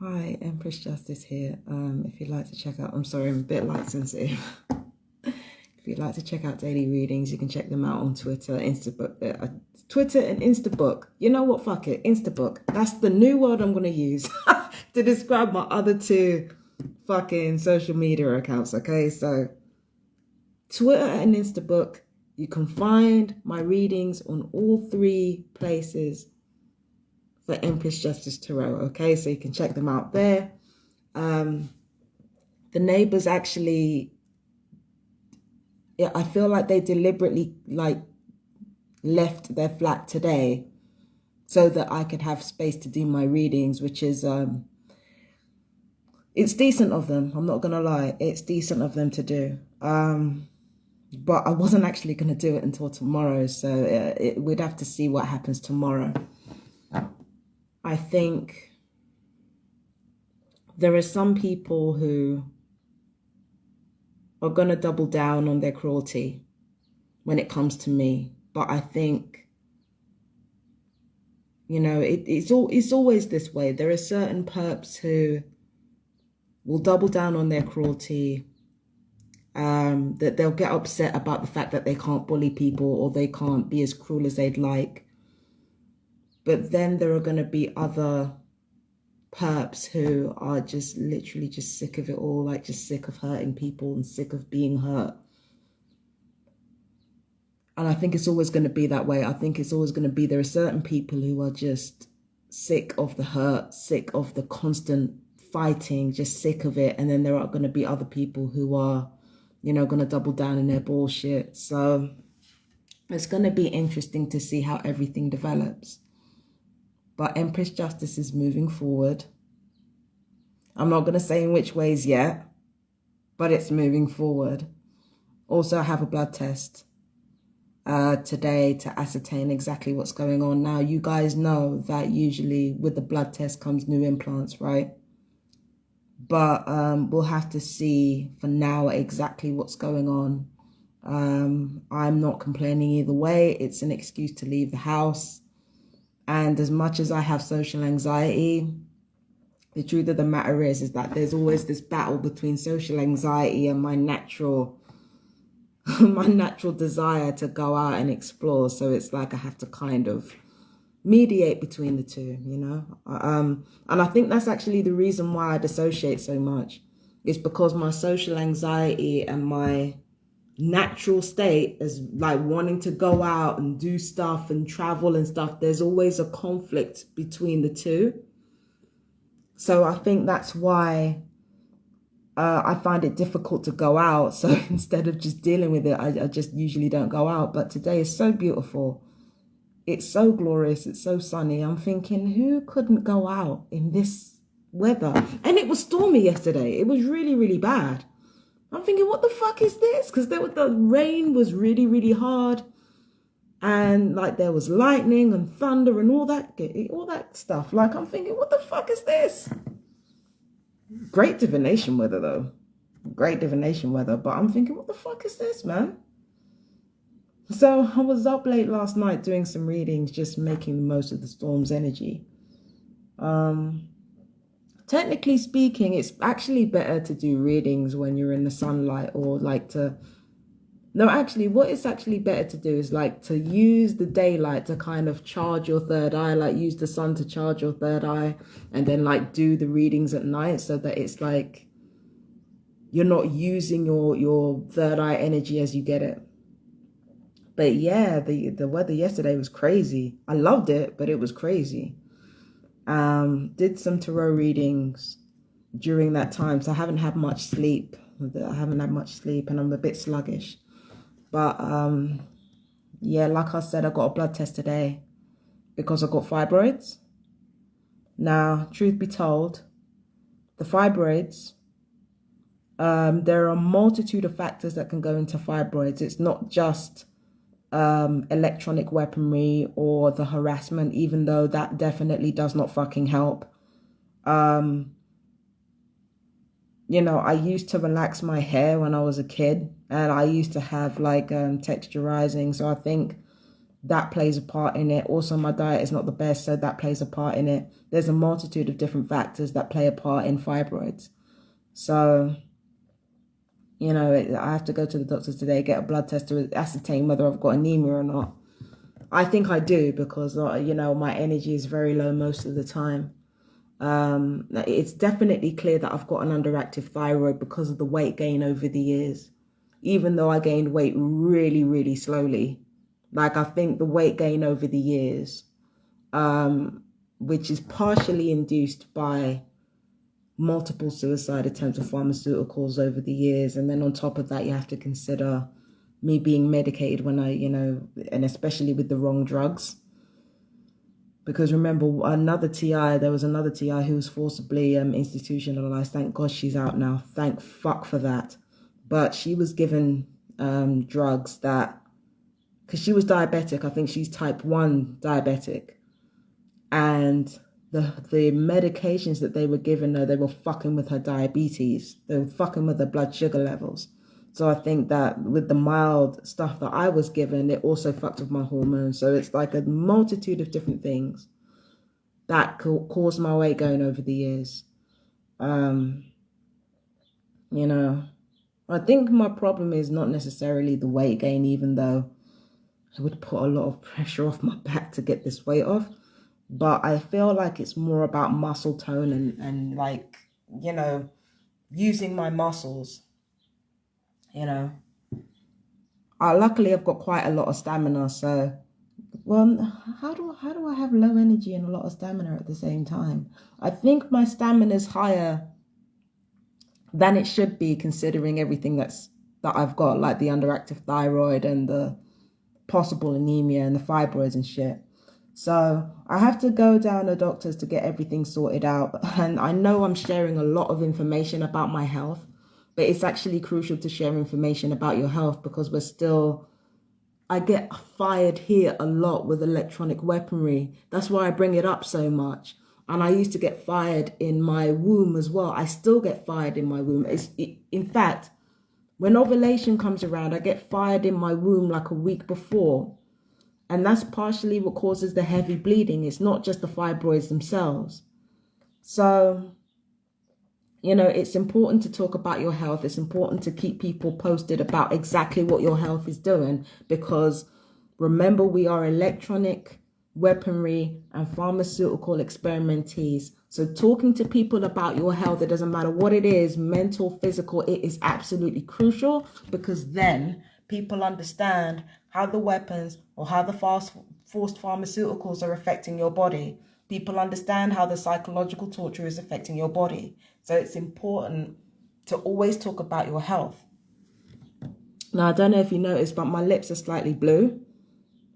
Hi, Empress Justice here. If you'd like to check out, I'm sorry, I'm a bit light sensitive. If you'd like to check out daily readings, you can check them out on Twitter, Instabook, Twitter and Instabook. You know what? Fuck it, Instabook. That's the new word I'm gonna use to describe my other two fucking social media accounts. Okay, so Twitter and Instabook. You can find my readings on all three places for Empress Justice Tarot. Okay, so you can check them out there. The neighbors actually, yeah, I feel like they deliberately left their flat today so that I could have space to do my readings, which is it's decent of them. I'm not gonna lie, it's decent of them to do. But I wasn't actually gonna do it until tomorrow, so we'd have to see what happens tomorrow. I think there are some people who are going to double down on their cruelty when it comes to me. But I think, it's always this way. There are certain perps who will double down on their cruelty, that they'll get upset about the fact that they can't bully people or they can't be as cruel as they'd like. But then there are going to be other perps who are just literally just sick of it all, like just sick of hurting people and sick of being hurt. And I think it's always going to be that way. I think it's always going to be, there are certain people who are just sick of the hurt, sick of the constant fighting, just sick of it. And then there are going to be other people who are, going to double down in their bullshit. So it's going to be interesting to see how everything develops. But Empress Justice is moving forward. I'm not going to say in which ways yet, but it's moving forward. Also, I have a blood test today to ascertain exactly what's going on. Now, you guys know that usually with the blood test comes new implants, right? But we'll have to see for now exactly what's going on. I'm not complaining either way. It's an excuse to leave the house. And as much as I have social anxiety, the truth of the matter is that there's always this battle between social anxiety and my natural desire to go out and explore. So it's like I have to kind of mediate between the two, And I think that's actually the reason why I dissociate so much. It's because my social anxiety and my natural state is like wanting to go out and do stuff and travel and stuff. There's always a conflict between the two. So I think that's why I find it difficult to go out. So instead of just dealing with it, I just usually don't go out. But today is so beautiful. It's so glorious. It's so sunny. I'm thinking, who couldn't go out in this weather? And it was stormy yesterday. It was really, really bad. I'm thinking, what the fuck is this? Because the rain was really, really hard. And like there was lightning and thunder and all that stuff. Like I'm thinking, what the fuck is this? Great divination weather though. Great divination weather. But I'm thinking, what the fuck is this, man? So I was up late last night doing some readings, just making the most of the storm's energy. Technically speaking, it's actually better to do readings when you're in the sunlight or what it's actually better to do is like to use the daylight to kind of charge your third eye, like use the sun to charge your third eye and then like do the readings at night so that it's like you're not using your third eye energy as you get it. But yeah, the weather yesterday was crazy. I loved it, but it was crazy. Did some tarot readings during that time, so I haven't had much sleep. And I'm a bit sluggish. But yeah, like I said, I got a blood test today because I got fibroids. Now, truth be told, the fibroids, there are a multitude of factors that can go into fibroids. It's not just electronic weaponry or the harassment, even though that definitely does not fucking help. I used to relax my hair when I was a kid, and I used to have like texturizing. So I think that plays a part in it. Also, my diet is not the best, so that plays a part in it. There's a multitude of different factors that play a part in fibroids. So, you know, I have to go to the doctor today, get a blood test to ascertain whether I've got anemia or not. I think I do because, you know, my energy is very low most of the time. It's definitely clear that I've got an underactive thyroid because of the weight gain over the years, even though I gained weight really, really slowly. Like, I think the weight gain over the years, which is partially induced by multiple suicide attempts of pharmaceuticals over the years. And then on top of that, you have to consider me being medicated when I, you know, and especially with the wrong drugs. Because remember, there was another TI who was forcibly institutionalized. Thank God she's out now. Thank fuck for that. But she was given drugs that, because she was diabetic, I think she's type 1 diabetic. And the medications that they were giving her, they were fucking with her diabetes. They were fucking with her blood sugar levels. So I think that with the mild stuff that I was given, it also fucked with my hormones. So it's like a multitude of different things that caused my weight going over the years. You know, I think my problem is not necessarily the weight gain, even though it would put a lot of pressure off my back to get this weight off. But I feel like it's more about muscle tone and like, you know, using my muscles. You know, luckily I've got quite a lot of stamina. So, well, how do I have low energy and a lot of stamina at the same time? I think my stamina is higher than it should be, considering everything that I've got, like the underactive thyroid and the possible anemia and the fibroids and shit. So I have to go down to doctors to get everything sorted out. And I know I'm sharing a lot of information about my health, but it's actually crucial to share information about your health because I get fired here a lot with electronic weaponry. That's why I bring it up so much. And I used to get fired in my womb as well. I still get fired in my womb. In fact, when ovulation comes around, I get fired in my womb like a week before. And that's partially what causes the heavy bleeding. It's not just the fibroids themselves. So, you know, it's important to talk about your health. It's important to keep people posted about exactly what your health is doing. Because remember, we are electronic weaponry and pharmaceutical experimentees. So talking to people about your health, it doesn't matter what it is, mental, physical, it is absolutely crucial, because then people understand how the weapons or how the forced pharmaceuticals are affecting your body. People understand how the psychological torture is affecting your body. So it's important to always talk about your health. Now, I don't know if you noticed, but my lips are slightly blue,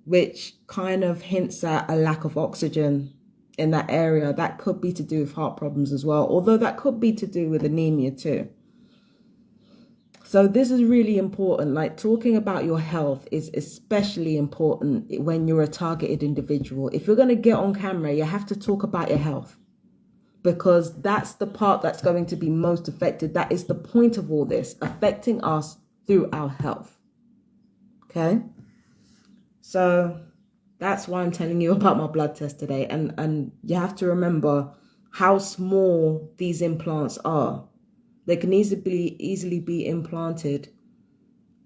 which kind of hints at a lack of oxygen in that area. That could be to do with heart problems as well, although that could be to do with anemia too. So this is really important. Like, talking about your health is especially important when you're a targeted individual. If you're going to get on camera, you have to talk about your health, because that's the part that's going to be most affected. That is the point of all this, affecting us through our health. Okay? So that's why I'm telling you about my blood test today. And you have to remember how small these implants are. They can easily be implanted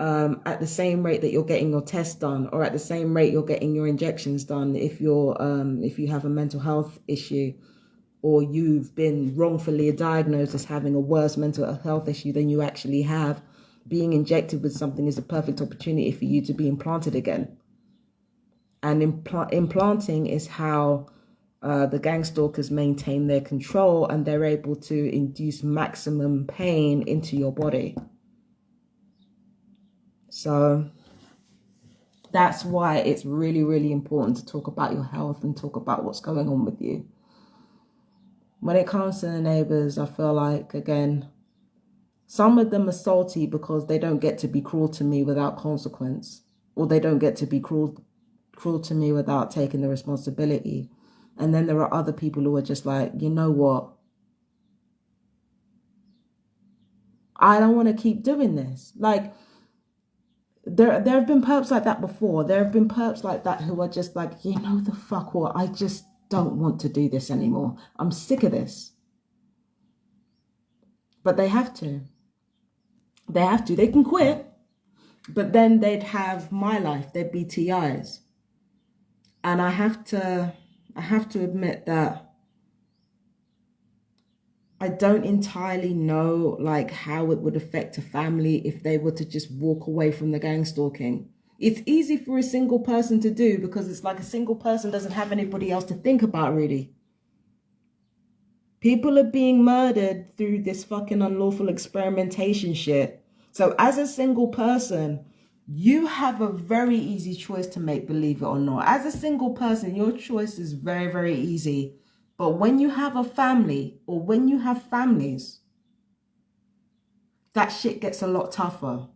at the same rate that you're getting your test done, or at the same rate you're getting your injections done if you have a mental health issue, or you've been wrongfully diagnosed as having a worse mental health issue than you actually have. Being injected with something is a perfect opportunity for you to be implanted again. And implanting is how the gang stalkers maintain their control, and they're able to induce maximum pain into your body. So that's why it's really, really important to talk about your health and talk about what's going on with you. When it comes to the neighbors, I feel like, again, some of them are salty because they don't get to be cruel to me without consequence, or they don't get to be cruel to me without taking the responsibility. And then there are other people who are just like, you know what? I don't want to keep doing this. Like, There have been perps like that before. There have been perps like that who are just like, you know the fuck what, I just don't want to do this anymore. I'm sick of this. But they have to. They have to. They can quit, but then they'd have my life. They'd be TIs. And I have to admit that I don't entirely know like how it would affect a family if they were to just walk away from the gang stalking. It's easy for a single person to do because it's like a single person doesn't have anybody else to think about really. People are being murdered through this fucking unlawful experimentation shit. So as a single person, you have a very easy choice to make, believe it or not. As a single person, your choice is very, very easy. But when you have a family or when you have families, that shit gets a lot tougher.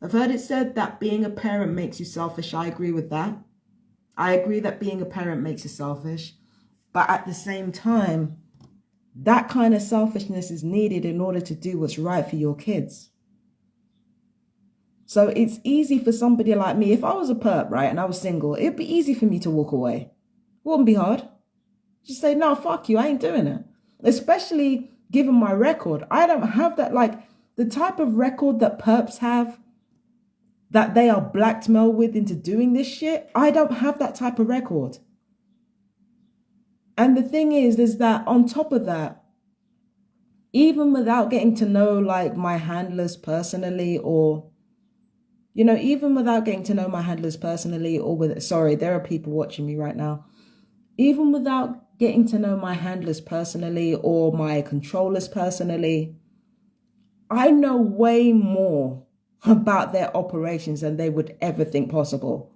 I've heard it said that being a parent makes you selfish. I agree with that. I agree that being a parent makes you selfish. But at the same time, that kind of selfishness is needed in order to do what's right for your kids. So it's easy for somebody like me, if I was a perp, right, and I was single, it'd be easy for me to walk away. It wouldn't be hard. Just say, no, fuck you, I ain't doing it. Especially given my record. I don't have that, like, the type of record that perps have, that they are blackmailed with into doing this shit. I don't have that type of record. And the thing is that on top of that, even without getting to know like my handlers personally, or, you know, even without getting to know my handlers personally, or with, sorry, there are people watching me right now. Even without getting to know my handlers personally or my controllers personally, I know way more about their operations than they would ever think possible.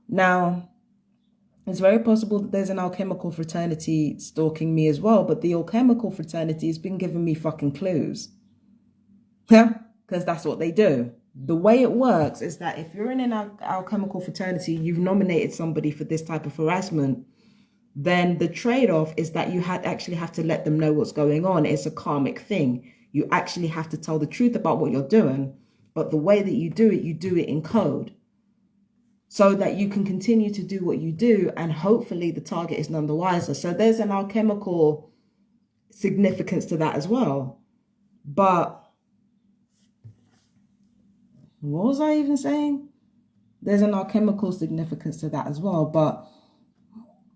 Now, it's very possible that there's an alchemical fraternity stalking me as well, but the alchemical fraternity has been giving me fucking clues. Yeah, because that's what they do. The way it works is that if you're in an alchemical fraternity, you've nominated somebody for this type of harassment, then the trade-off is that you actually have to let them know what's going on. It's a karmic thing. You actually have to tell the truth about what you're doing, but the way that you do it in code, so that you can continue to do what you do, and hopefully the target is none the wiser. So there's an alchemical significance to that as well. But what was I even saying? There's an alchemical significance to that as well. But,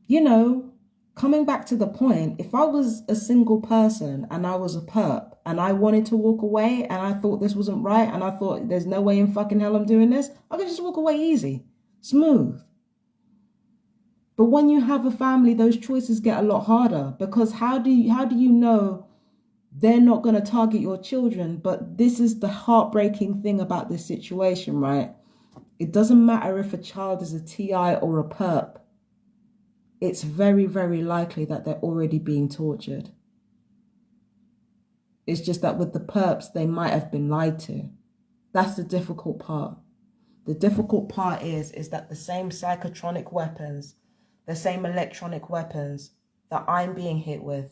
you know, coming back to the point, if I was a single person and I was a perp and I wanted to walk away and I thought this wasn't right and I thought there's no way in fucking hell I'm doing this, I could just walk away easy. Smooth. But when you have a family, those choices get a lot harder, because how do you know they're not going to target your children? But this is the heartbreaking thing about this situation, right? It doesn't matter if a child is a TI or a perp. It's very, very likely that they're already being tortured. It's just that with the perps, they might have been lied to. That's the difficult part. The difficult part is that the same psychotronic weapons, the same electronic weapons that I'm being hit with,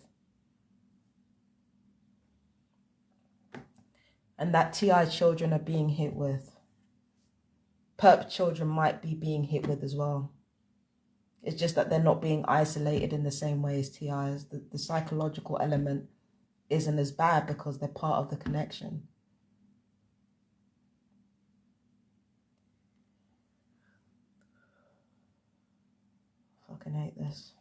and that TI children are being hit with, perp children might be being hit with as well. It's just that they're not being isolated in the same way as TIs. The psychological element isn't as bad because they're part of the connection. Fucking hate this.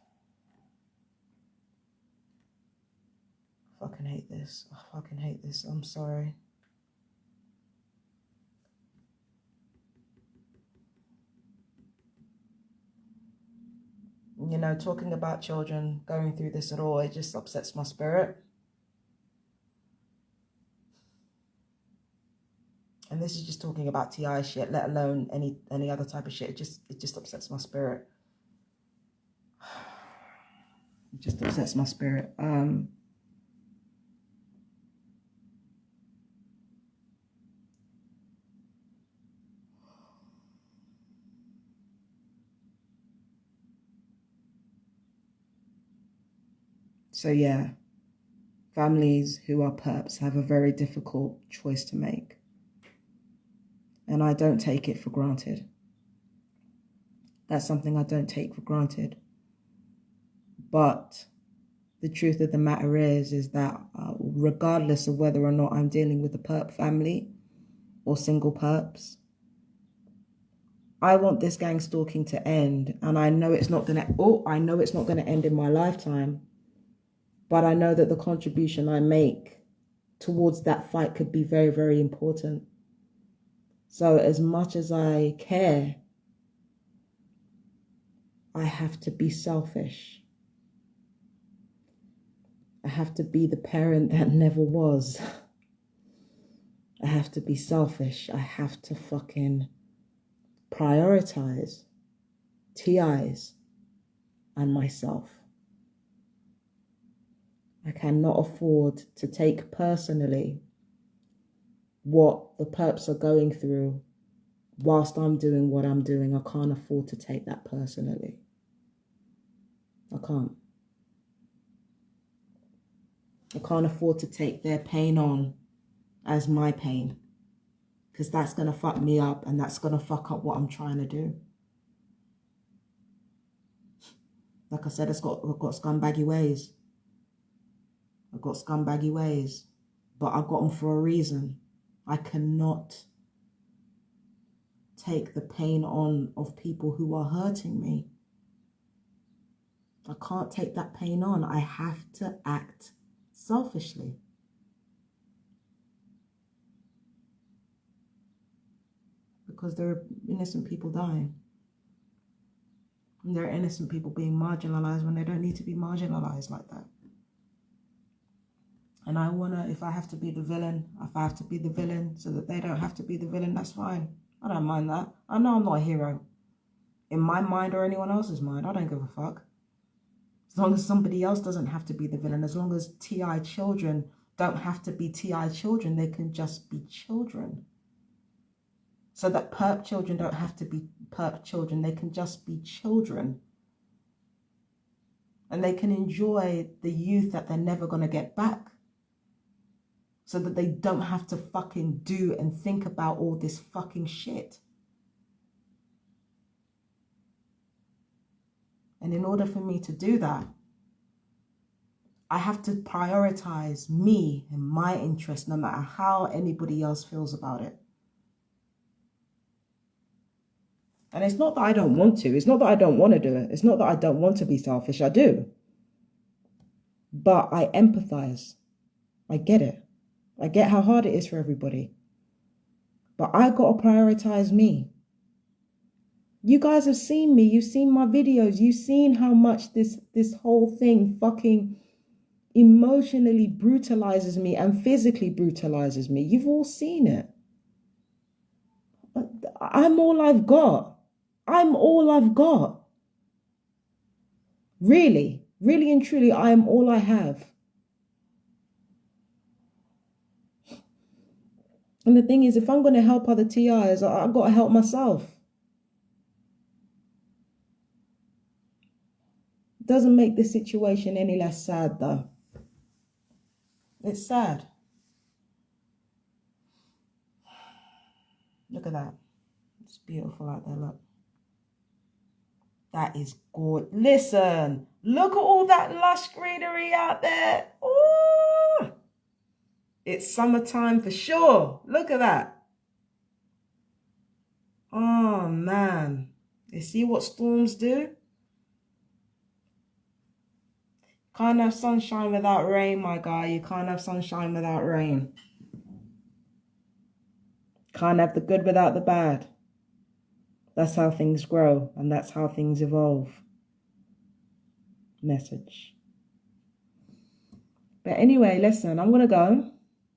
Fucking hate this. I fucking hate this. I'm sorry. You know, talking about children going through this at all, it just upsets my spirit. And this is just talking about TI shit, let alone any other type of shit. It just upsets my spirit. It just upsets my spirit. So yeah, families who are perps have a very difficult choice to make. and I don't take it for granted. That's something I don't take for granted. But the truth of the matter is that regardless of whether or not I'm dealing with a perp family or single perps, I want this gang stalking to end, and I know it's not gonna. I know it's not gonna end in my lifetime, but I know that the contribution I make towards that fight could be very, very important. So as much as I care, I have to be selfish. I have to be the parent that never was. I have to be selfish. I have to fucking prioritize TIs and myself. I cannot afford to take personally what the perps are going through whilst I'm doing what I'm doing. I can't afford to take that personally. I can't. I can't afford to take their pain on as my pain, because that's going to fuck me up, and that's going to fuck up what I'm trying to do. Like I said, I've got scumbaggy ways. I've got scumbaggy ways, but I got them for a reason. I cannot take the pain on of people who are hurting me. I can't take that pain on. I have to act selfishly. Because there are innocent people dying. And there are innocent people being marginalized when they don't need to be marginalized like that. And I wanna, if I have to be the villain, so that they don't have to be the villain, that's fine. I don't mind that. I know I'm not a hero. In my mind or anyone else's mind, I don't give a fuck. As long as somebody else doesn't have to be the villain, as long as TI children don't have to be TI children, they can just be children. So that perp children don't have to be perp children, they can just be children. And they can enjoy the youth that they're never gonna get back. So that they don't have to fucking do and think about all this fucking shit. And in order for me to do that, I have to prioritize me and my interest, no matter how anybody else feels about it. And it's not that I don't want to. It's not that I don't want to do it. It's not that I don't want to be selfish. I do. But I empathize. I get it. I get how hard it is for everybody. But I got to prioritize me. You guys have seen me. You've seen my videos. You've seen how much this whole thing fucking emotionally brutalizes me and physically brutalizes me. You've all seen it. I'm all I've got. I'm all I've got. Really, really and truly, I am all I have. And the thing is, if I'm going to help other TIs, I've got to help myself. Doesn't make the situation any less sad, though. It's sad. Look at that. It's beautiful out there, look. That is good. Listen, look at all that lush greenery out there. Ooh. It's summertime for sure. Look at that. Oh, man. You see what storms do? Can't have sunshine without rain, my guy. You can't have sunshine without rain. Can't have the good without the bad. That's how things grow, and that's how things evolve. Message. But anyway, listen, I'm going to go.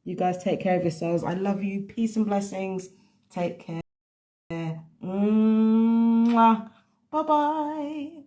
You guys take care of yourselves. I love you. Peace and blessings. Take care. Mwah. Bye-bye.